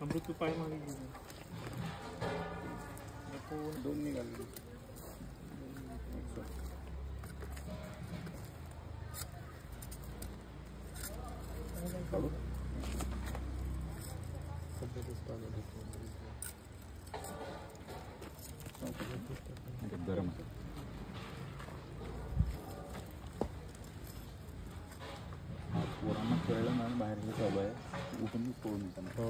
अमृत पाय मागे दोन निघाले. गरम पोरांना कळलं ना बाहेर हे चालू आहे उठून सोडून त्यांना. हो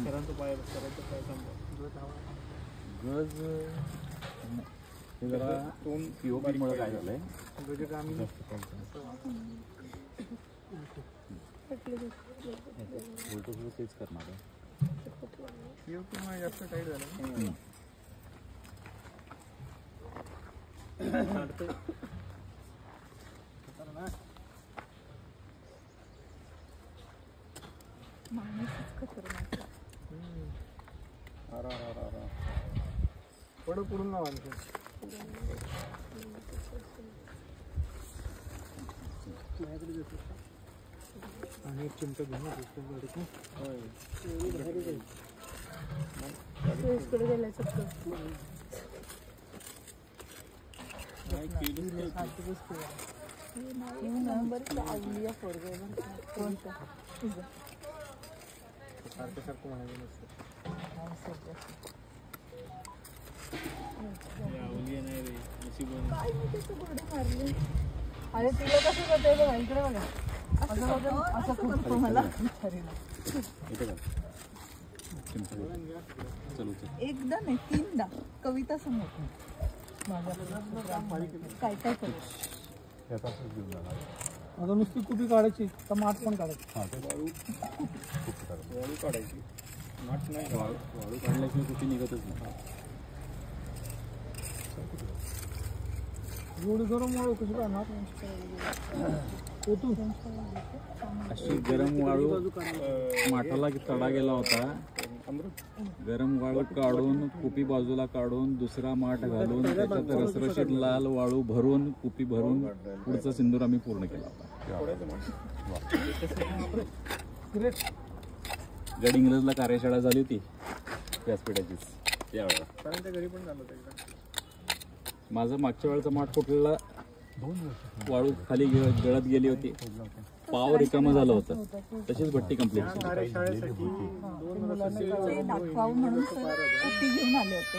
सरांचं पाय गज हे जरा POP मुळे काय झालंय उलट तेच करणार आहे. जास्त टाईट झालं थोडं पुढून ना आणि एक चिमटा घेऊन सारखं म्हणायचं नसतं. अरे तिला कसं करते बघा इकडे बघा असं करतो मला एकदा नाही तीनदा कविता समोर काय काय करू आता नुसती कुपी काढायची तर माठ पण काढायची. वाळू काढायची माठ नाही वाळू काढल्याशिवाय कुठे निघतच नाही. एवढी गरम वाळू कशी काढणार अशी गरम वाळू माठाला तडा गेला होता. गरम वाळू काढून कुपी बाजूला काढून दुसरा माठ घालून त्याच्यात रसरशीत लाल वाळू भरून कुपी भरून पुढचा सिंदूर आम्ही पूर्ण केला होता. गडहिंग्लजला कार्यशाळा झाली होती व्यासपीठाचीच त्यावेळेला. घरी पण झालं होतं. माझं मागच्या वेळेचा माठ फुटलेला वाळू खाली गळत गेली होती. पाव रिकामं झालं होतं तशीच भट्टी कंप्लीट दाखवावं म्हणून ती घेऊन आले होते.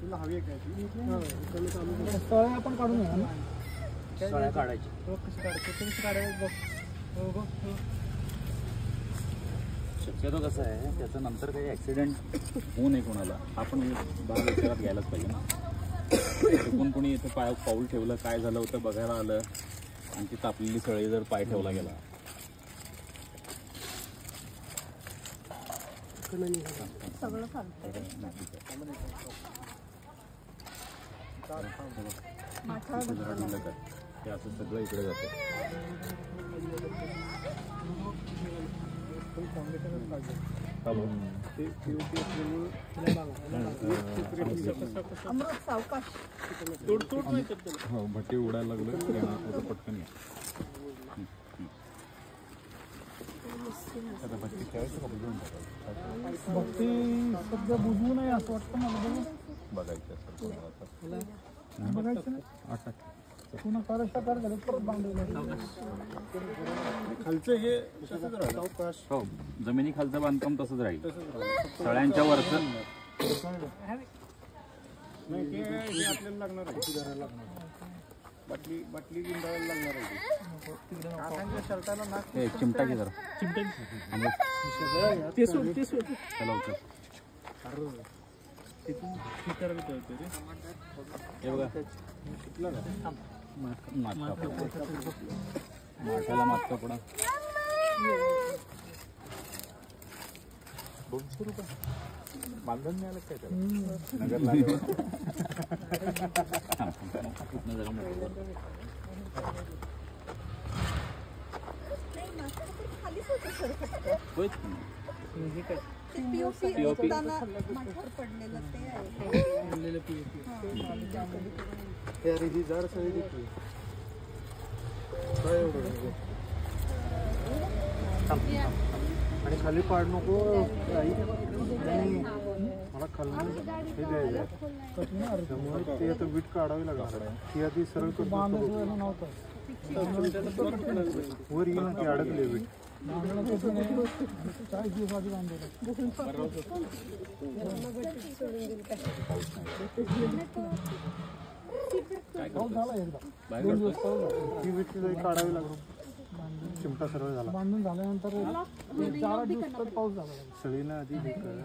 तुला हवी काय सळ्या आपण काढून घ्या ना. सळ्या काढायची कशी काढायचं बघ. शक्यतो कसं आहे त्याचं नंतर काही ॲक्सिडेंट होऊ नये कोणाला आपण भाग विचारात घ्यायलाच पाहिजे ना. चुकून कोणी इथं पाऊल ठेवलं काय झालं होतं बघायला आलं आणि ती तापलेली सळी जर पाय ठेवला गेला सगळं चालतंय. ते असं सगळं इकडे जातं. हो भट्टी उडायला लागलं पटकन भक्ती सध्या बुजवू नये असं वाटतं मला. बघायचं बघायचं पुन्हा कार झालं परत बांधलेलं खालचं हे हो जमिनी खालचं बांधकाम तसंच राहील. सळ्यांच्या वरचं आपल्याला लागणार आहे बाटली गुंडाळायला लागणार आहे. शर्टाला नाक चिमटा घे जरा ते सोड चला उचल. हे बघा माठाला मागचा पुढा 200 बांधून मिळालं काय त्याला नगरला आल्यावर? होय. पीओपी माठावर पडलेलं ते आहे. ते अरे ही झाड सगळी घेतली काय एवढं आणि खाली पाड नको आई. नाही, मला खाली हे द्यायचं त्यामुळे ते आता वीट काढावी लागणार ती आधी सरळ वर येईल ना ती अडकली वीट. 40 दिवस आधी बांधलेलं झाला एकदा 2 दिवस ती वीट काढावी लागली. चिमटा सरळ झाला बांधून झाल्यानंतर 4 दिवस पाऊस झाला सळीनं आधी हे कर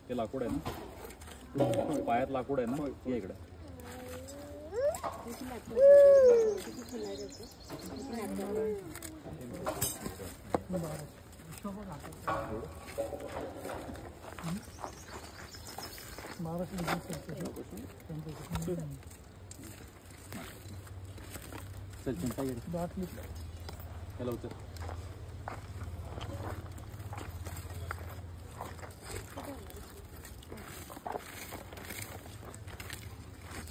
ते लाकूड आहे ना पायात लाकूड आहे ना ये इकडे चल चिंता घे चला उतर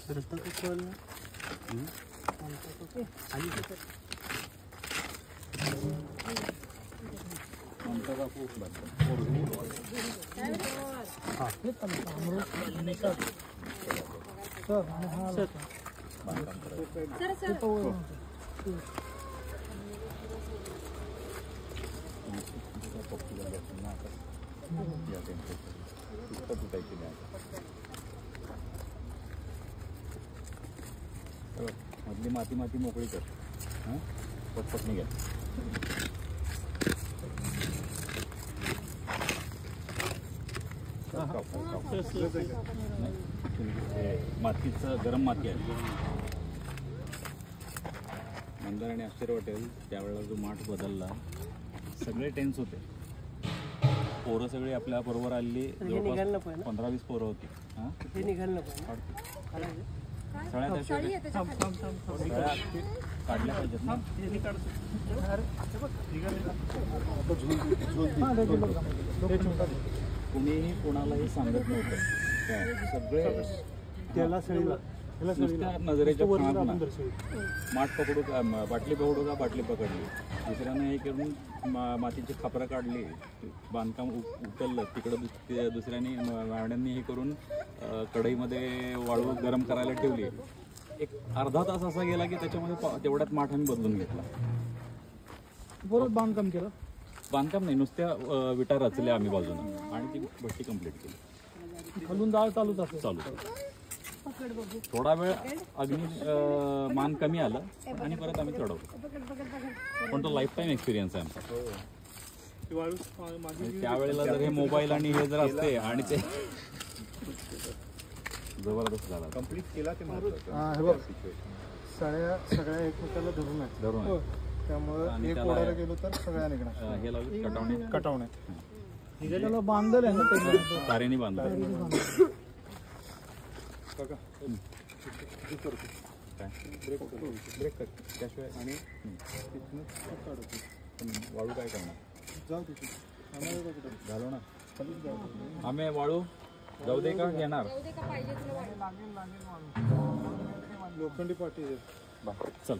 रस्ता कॉल मधली माती माती मोकळी कर हां पटपट निघा मातीचं गरम माती आहे मंदार आणि आश्चर्य वाटेल त्यावेळेला जो माठ बदलला सगळे टेन्स होते पोरं सगळी आपल्या बरोबर आलेली जवळपास 15-20 पोरं होती हां सळ्या काढल्या पाहिजेत ना कुणीही कोणालाही सांगत नव्हतं सगळे त्याला सळीला नुसत्या नजरेच्या माठ पकडू का बाटली पकडू का बाटली पकडली दुसऱ्यानं हे करून मातीची खापरं काढली बांधकाम उचललं तिकडं दुसऱ्याने वाड्यांनी हे करून कढईमध्ये वाळू गरम करायला ठेवली एक अर्धा तास असा गेला की त्याच्यामध्ये तेवढ्यात माठ आम्ही बदलून घेतला परत बांधकाम केलं बांधकाम नाही नुसत्या विटा रचल्या आम्ही बाजूनं आणि ती भट्टी कंप्लीट केली खालून जाळ चालूच असं चालू थोडा वेळ अग्नी मान कमी आलं आणि परत आम्ही चढवतो पण तो लाईफ टाईम एक्सपिरियन्स आहे आमचा त्यावेळेला जर हे मोबाईल आणि हे जर असते आणि ते जबरदस्त झाला कंप्लीट केला ते हे बघ सगळ्या एकमेकाला धरून आहे त्यामुळे एक ओढायला गेलो तर सगळ्या निघणार हे लावले कटावणे त्याला बांधलं आहे ना तारेने बांधलं ब्रेक कर त्याशिवाय आणि वाळू काय करणार जाऊ तिथे घालव ना आम्ही वाळू जाऊ दे का घेणार लोखंडी पाठी चल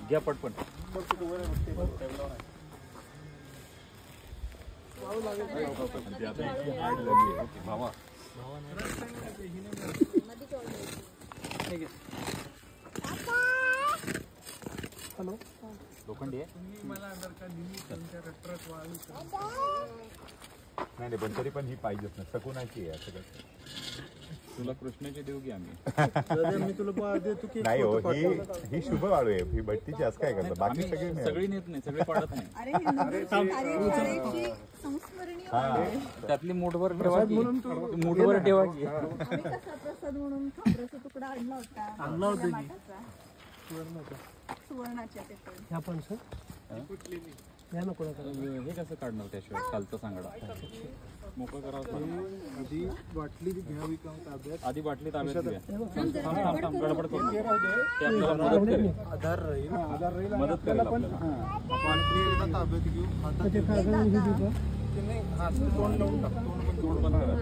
घ्या पटपट भावा हॅलो लोखंडी आहे नाही पण तरी पण ही पाहिजेच ना सकुनाची आहे सगळं तुला कृष्णाची देऊ की आम्ही मी तुला देतो की नाही हो ही शुभ वाळू आहे ही भट्टीची असं काय करतात बाकी सगळे सगळी नेत नाही सगळे पाडत नाही त्यातली मूठभर ठेवा की मूठभर ठेवा की प्रसाद म्हणून तुकडा आणला होता सुवर्णाचे ते पण. ह्या पण सर ह्या नको नका. हे कसं काढणार त्याशिवाय खालचा सांगडा मोकळं करावं लागतं. आधी बाटली घ्यावी का ताब्यात आधी बाटली ताब्यात घ्या. थांब, गडबड करू नका. ते आपल्याला मदत करेल. आधार राहील मदत करेल आपल्याला. बाटली एकदा ताब्यात घेऊ हातात ते कागद हे देऊ का? नाही हात तोंड लावून टाक तोंड बंद करा.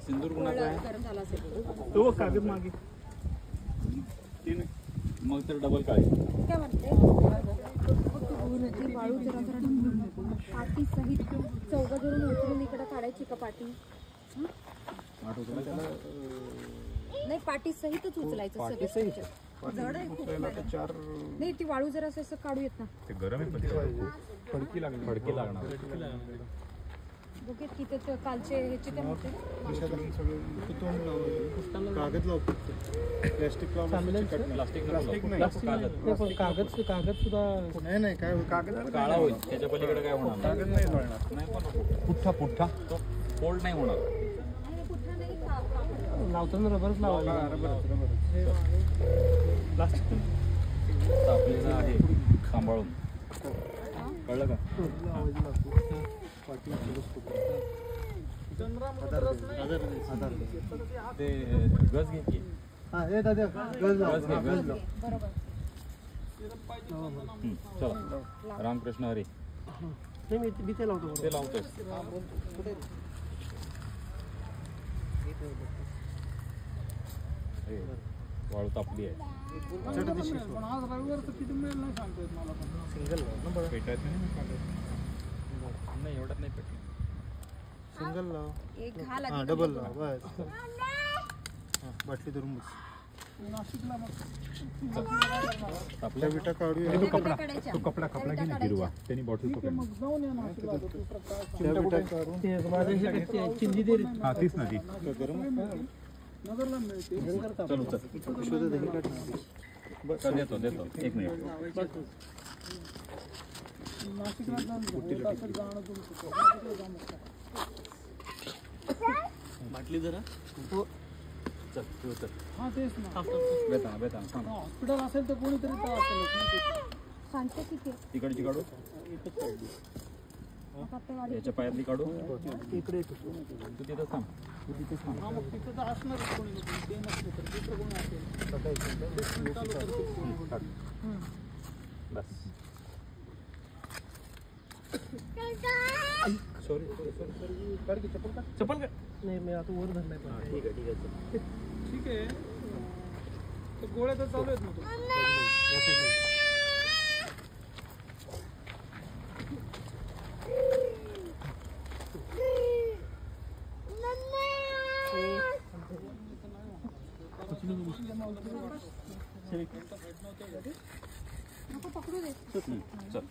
सिंदूर कुणाचा आहे? गरम झाला असेल. तो कागद मागे मग तर डबल काळी. काय म्हणते वाळू जरा जरा पाटी सहित चौघा धरून उचलून इकडे काढायची का पाटी? आठवतं त्याला नाही पाटी सहितच उचलायचं पाटी सगळं. सहित? जड आहे खूप. नाही ती वाळू जरा असं काढू येत ना. ते गरम आहे पण फडकी लागणार. बघेत की ते कालचे ह्याचे काय होते तोंड लावलं कागद लावतो प्लॅस्टिक लावलं प्लास्टिक कागद सुद्धा नाही काय कागद काळा होईल. त्याच्या पलीकडे काय होणार नाही. कागद नाही जळणार नाही पण पुठ्ठा तो फोल्ड नाही होणार. लावताना रबरच लावायला. तापलेलं आहे सांभाळून. कळलं का? ते गज घे की. दादा गज लाव. गज घे गज. बरोबर. चला रामकृष्ण हरी. नाही मी ते लावतो. ते लावतोय. हे, वाळू तापली आहे. पेटायत नाही नाही एवढ्यात नाही पेटलं. सिंगल लाव एक घाल हा डबल लाव बस बाटली धरून बस आपल्या विटा काढूया कपडा घे ना हिरवा त्यांनी बॉटल पकडली त्या विटा काढून ते माझ्या ह्याच्यात चिंदी दे रे. हा तीच ना ती चलो चल. शोधा दही काढ चल, देतो 1 मिनिट. बाटली जरा चल तू चल. हा तेच ना. बेताना थांब. हॉस्पिटल असेल तर कोणीतरी सांगते किती तिकडची काढू. याच्या पायातली काढू. इकडे तू तिथं थांब. तिथं तर असणारच कोणी ते नसलं तर दुसरं कोणी असेल. बस. चप्पल का नाही मी आता वर धरलाय पण ठीक आहे तर गोळ्या तर चालू आहेत ना तू नको पकडू दे. चल.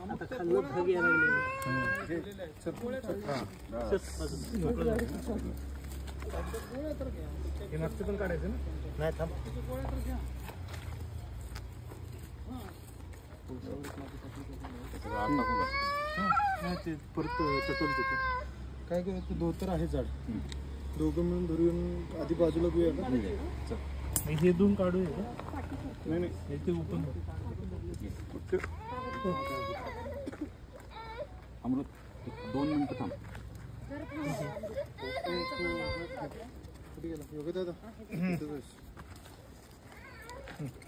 आता खाल्लं भाग यायला लागले. हे मागचं पण काढायचं ना नाही थांब नाही ते परत चटवून देतो काय करायचं धोतर आहे झाड दोघं मिळून धरून आधी बाजूला घेऊया का हे दोन काढूया नाही नाही ते ओपन अमृत 2 मिनिटं थांब. कुठे गेला योग्य दादा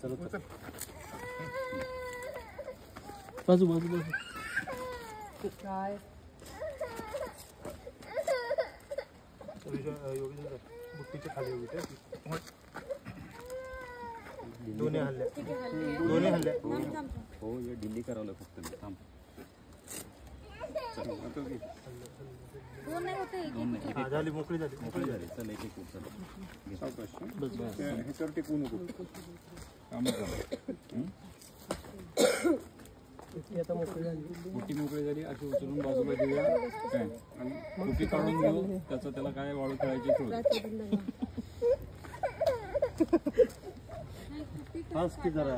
चलो बाजू काय योग्य दादा बुट्टीच्या खाली उभी दोन्ही हल्ल्या दोन्ही हल्ल्या हो हे डिली करावं फक्त मी. थांब. चल. दोन नाही होते एक एक. हा, झाली मोकळी झाली मोकळी झाली. चल एक चल. ह्याच्यावर टिकू नको कामच झालं. आता मोकळी झाली. बुट्टी मोकळी झाली. अशी उचलून बाजूला घेऊया काय आणि बुट्टी काढून घेऊ. त्याला काय वाळू खेळायची ठेवू. हाच की जरा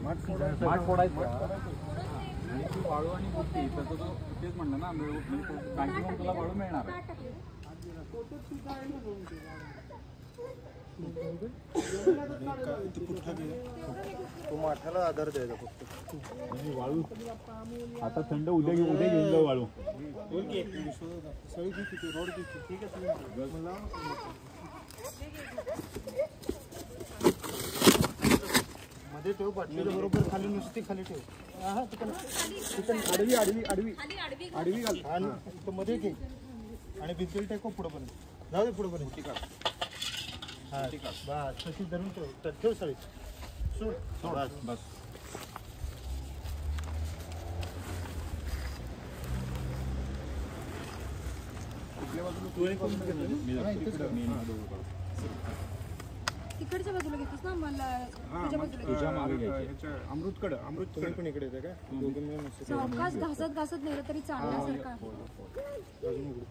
माठ फोडायचं आणि ती वाळू आणि बुट्टी त्याचं तो तेच म्हणलं ना बँकेकडून तुला वाळू मिळणार आहे. तो माठाला आधार द्यायचा फक्त. वाळू आता थंड उद्या घेऊन जाऊ वाळू. सळी किती रोड किती ठीक आहे. मला मध्ये ठेव पाठीच्या बरोबर खाली नुसती खाली ठेव. आडवी आडवी आडवी आडवी घाल आणि तो मध्ये घे आणि भिंतीला टेको पुढेपर्यंत जाऊ दे पुढेपर्यंत. हा बस तशी धरून ठेव. ठेव सळी सोड बस बस तिकडच्या बाजूला घेतोस ना मला तुझ्या बाजूला तुझ्या मागे घ्यायची. अमृतकडं तुम्ही पण इकडे येते का दोघं मिळून असं. सावकाश घासत घासत नेलं तरी चालण्यासारखं आहे. अजून इकडे.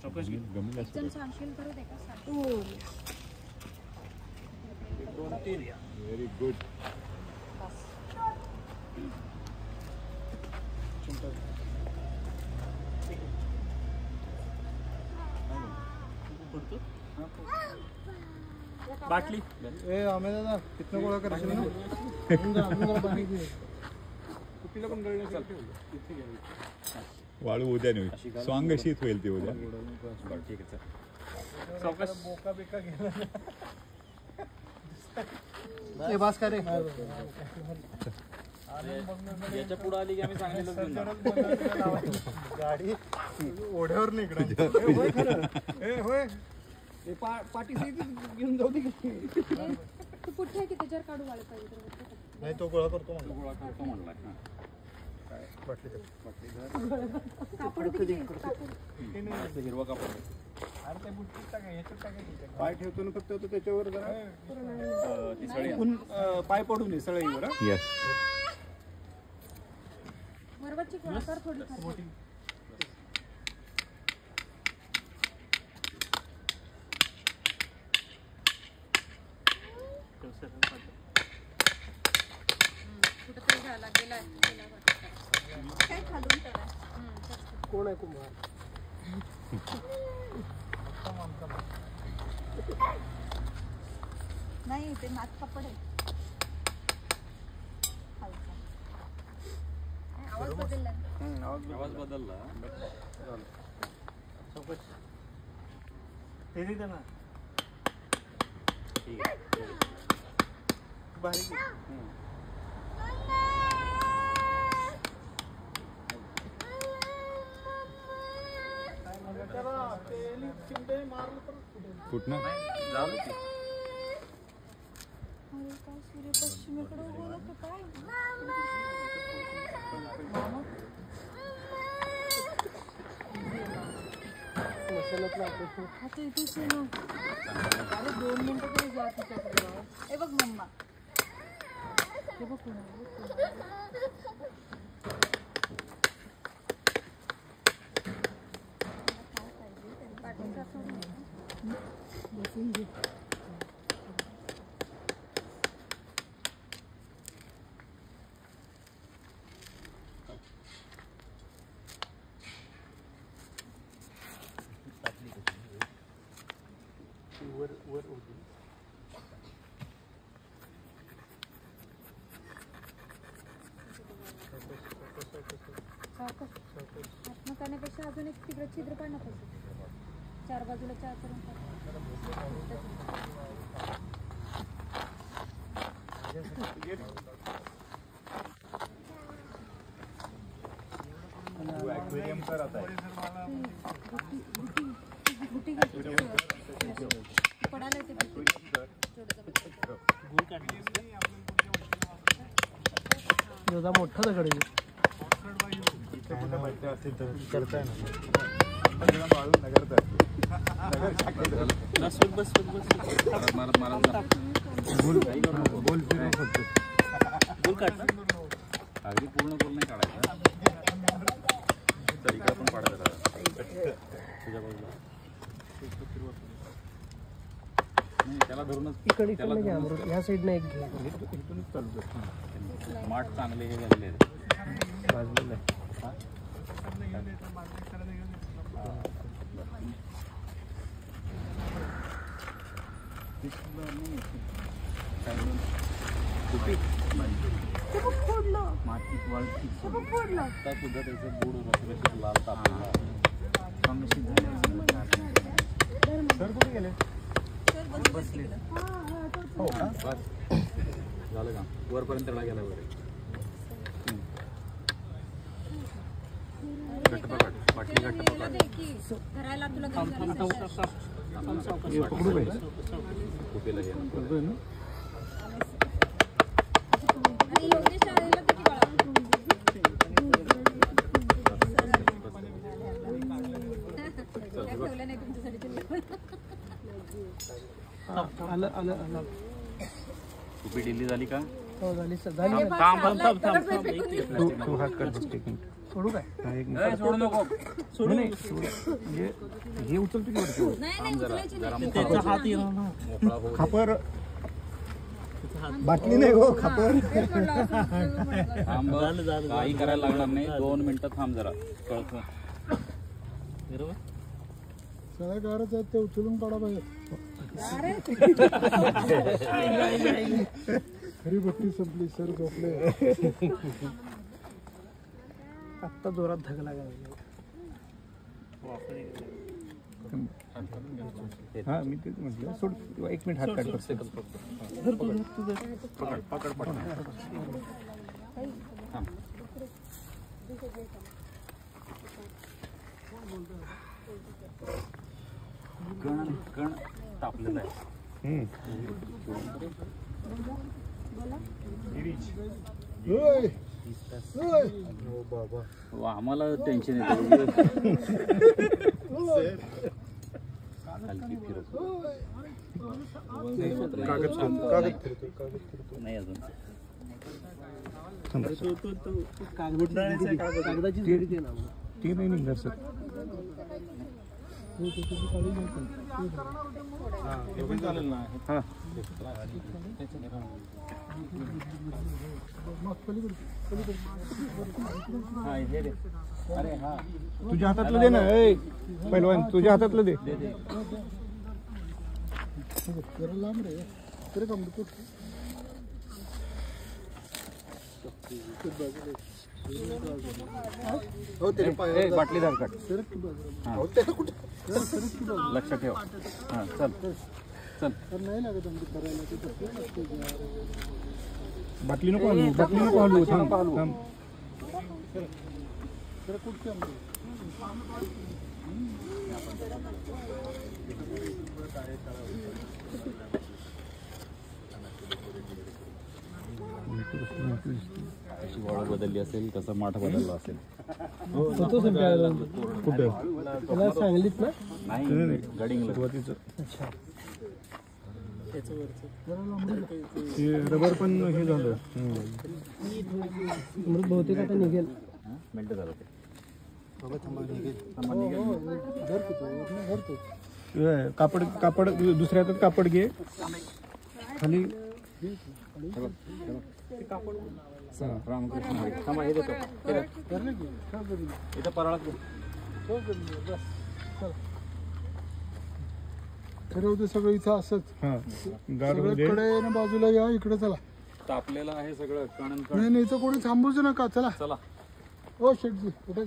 एकदम सांगशील करू दे का सांग. Very good. बाटली ए आम्ही दादा कितना गोळा करायचं ना. कुठीला पण गळण्यासाठी वाळू उद्या नाही. सॉंग अशीच होईल ती उद्या. ठीक आहे चल. सावकाश बोका बिका गेला. ए बास का रे. याच्या पुढे आली की आम्ही सांगितलं घेऊन जाणार. गाडी ओढ्यावर नाही इकडे. होय खरं ए होय पाठी घेऊन जाऊ दे. तू पुठ्ठा की त्याच्यावर काढू वाळत पाहिजे तर. नाही तो गोळा करतो म्हणला. गोळा करतो म्हणलाय. कापड किती कापड हिरवा कापड अरे ते बुट्टीत टाका ह्याच्यात टाका. पाय ठेवतो ना फक्त तो त्याच्यावर जरा ती सळी पाय पडून दे सळईवर. येस. वरवरची गोळा कर थोडी खाली. कुठेतरी झाला गेला काय खालून करा. कोण आहे कुंभार? नाही ते नाक कपड आहे. आवाज बदलला. आवाज बदलला. हे दे त्यांना. ठीक आहे. बारीक कुठनं झालं की काय सूर्य पश्चिमेकडे बोलत काय. आता इथेच आहे ना. अरे 2 मिनिटं तरी जा तिच्याकडे. हे बघ मम्मा. हे बघ बसून घे. वर होती. आत्म करण्यापेक्षा अजून एक तिकडे छिद्र पाडणं पाहिजे. 4 बाजूला 4 करून ॲक्वेरियम कर आता. बुटी पडायला येते. दादा मोठा दगड आहे. करताय ना. अगदी पूर्ण गोल नाही काढायचा. तर इकडे पण पाडायचं तुझ्या बाजूला. नाही त्याला धरूनच इकडे घ्या अमृत. ह्या साईडने एक घे. इथूनच चालू. माठ चांगले हे झालेले आहेत. बाजूला ते बघ फोडलं. मातीत वाळती ते बघ फोडलं. आता सुद्धा त्याचं गोड रसरशीत लाल तापलेला कमीशी झाले सर कुठे गेले बसले हो का बस झालं का वरपर्यंत तळा गेला वगैरे घट्ट पकड बाटली घट्ट पकड धरायला तुला घरी पकडू बाई कुठेला घे आणि एवढे शाळेला किती बाळा ठेवलं नाही तुमच्यासाठी आलं आलं आलं. कुपी डिल्ली झाली का हो झाली सर झाली. तू हात कर सोडू काय? सोडू नको सोडू नाही. म्हणजे हे उचलतो की वरती नाही उचलायची नाही. त्याचा हात येणार ना. मोकळा हो खापर बाटली नाही हो खापर तेच म्हणलं असं म्हणलं. थांब काही करायला लागणार नाही 2 मिनिटं थांब जरा कळतं सगळ्या गारच आहेत ते उचलून काढा पाहिजे. खरी भट्टी संपली सर झोपले. आत्ता जोरात धग लागायला. हा मी तेच म्हटलं सोड 1 मिनिट हात काढ पकड पकड पकड कण कण तापलेला आहे आम्हाला टेन्शन येतं हलकी फिरत नाही अजून कागदाची जोडी दे ना. ते नाही निघणार सर चालेल ना. हा हे रे अरे हा तुझ्या हातातलं दे ना ए पहिलवान तुझ्या हातातलं दे जरा लांब रे तरी कम हो ते बाटली धार काढ लक्ष ठेव हा चल चल नाही लागत आमची करायला. बाटली नको हलवू थांब थांब कुठचे कशी वाळ बदलली असेल कसा माठ बदलला असेल होतो सर काय कुठं त्याला सांगलीत ना. नाही गडिंगला सुरुवातीचं अच्छा. ते रबर पण हे झालं मग बहुतेक आता निघेल. मिनटं झालं ते कापड कापड दुसऱ्या हातात कापड घे खाली रामकृष्ण हरी. थांबा हे देतो इथं परळात घे. खरं होते सगळं इथं असंच. हा गार होऊ दे. कडे ना बाजूला या इकडे चला. तापलेलं आहे सगळं कण नाही नाही इथं कोणी थांबूच नका चला. चला हो शेटजी कुठे